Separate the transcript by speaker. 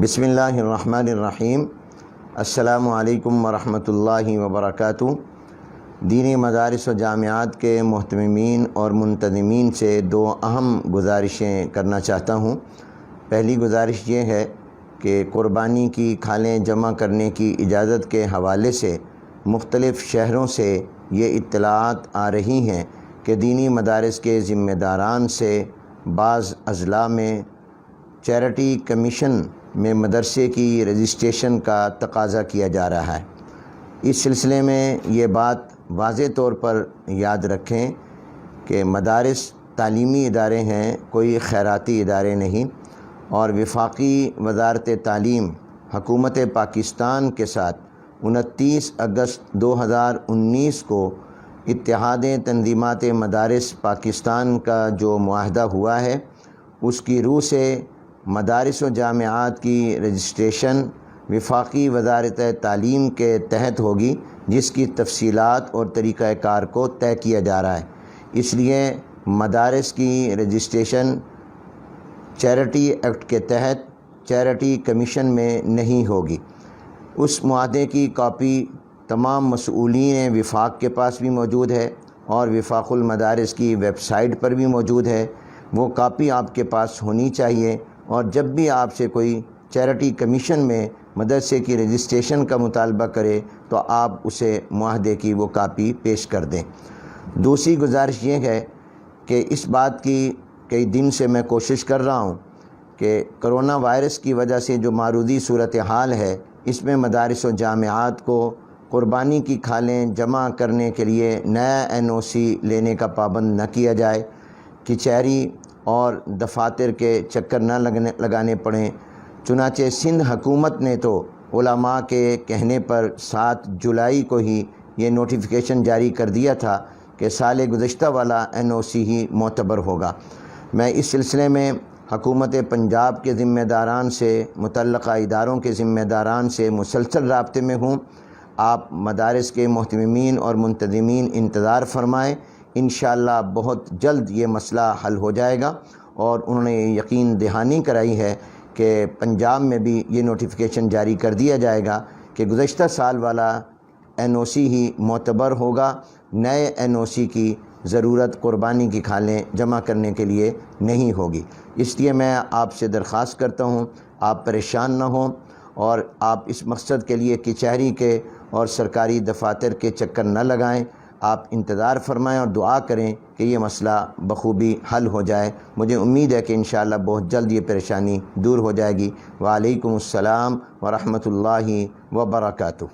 Speaker 1: بسم اللہ الرحمن الرحیم۔ السلام علیکم ورحمۃ اللہ وبرکاتہ۔ دینی مدارس و جامعات کے محتممین اور منتظمین سے دو اہم گزارشیں کرنا چاہتا ہوں۔ پہلی گزارش یہ ہے کہ قربانی کی کھالیں جمع کرنے کی اجازت کے حوالے سے مختلف شہروں سے یہ اطلاعات آ رہی ہیں کہ دینی مدارس کے ذمہ داران سے بعض اضلاع میں چیریٹی کمیشن میں مدرسے کی رجسٹریشن کا تقاضا کیا جا رہا ہے۔ اس سلسلے میں یہ بات واضح طور پر یاد رکھیں کہ مدارس تعلیمی ادارے ہیں، کوئی خیراتی ادارے نہیں، اور وفاقی وزارت تعلیم حکومت پاکستان کے ساتھ 29 اگست 2019 کو اتحاد تنظیمات مدارس پاکستان کا جو معاہدہ ہوا ہے، اس کی روح سے مدارس و جامعات کی رجسٹریشن وفاقی وزارت تعلیم کے تحت ہوگی، جس کی تفصیلات اور طریقہ کار کو طے کیا جا رہا ہے۔ اس لیے مدارس کی رجسٹریشن چیریٹی ایکٹ کے تحت چیریٹی کمیشن میں نہیں ہوگی۔ اس معاہدے کی کاپی تمام مسئولین وفاق کے پاس بھی موجود ہے اور وفاق المدارس کی ویب سائٹ پر بھی موجود ہے۔ وہ کاپی آپ کے پاس ہونی چاہیے، اور جب بھی آپ سے کوئی چیریٹی کمیشن میں مدرسے کی رجسٹریشن کا مطالبہ کرے تو آپ اسے معاہدے کی وہ کاپی پیش کر دیں۔ دوسری گزارش یہ ہے کہ اس بات کی کئی دن سے میں کوشش کر رہا ہوں کہ کرونا وائرس کی وجہ سے جو معروضی صورتحال ہے، اس میں مدارس و جامعات کو قربانی کی کھالیں جمع کرنے کے لیے نیا NOC لینے کا پابند نہ کیا جائے، کچہری اور دفاتر کے چکر نہ لگانے پڑیں۔ چنانچہ سندھ حکومت نے تو علماء کے کہنے پر 7 جولائی کو ہی یہ نوٹیفیکیشن جاری کر دیا تھا کہ سال گزشتہ والا NOC ہی معتبر ہوگا۔ میں اس سلسلے میں حکومت پنجاب کے ذمہ داران سے، متعلقہ اداروں کے ذمہ داران سے مسلسل رابطے میں ہوں۔ آپ مدارس کے محتممین اور منتظمین انتظار فرمائیں، انشاءاللہ بہت جلد یہ مسئلہ حل ہو جائے گا، اور انہوں نے یقین دہانی کرائی ہے کہ پنجاب میں بھی یہ نوٹیفیکیشن جاری کر دیا جائے گا کہ گزشتہ سال والا NOC ہی معتبر ہوگا، نئے NOC کی ضرورت قربانی کی کھالیں جمع کرنے کے لیے نہیں ہوگی۔ اس لیے میں آپ سے درخواست کرتا ہوں، آپ پریشان نہ ہوں، اور آپ اس مقصد کے لیے کچہری کے اور سرکاری دفاتر کے چکر نہ لگائیں۔ آپ انتظار فرمائیں اور دعا کریں کہ یہ مسئلہ بخوبی حل ہو جائے۔ مجھے امید ہے کہ انشاءاللہ بہت جلد یہ پریشانی دور ہو جائے گی۔ وعلیکم السلام ورحمۃ اللہ وبرکاتہ۔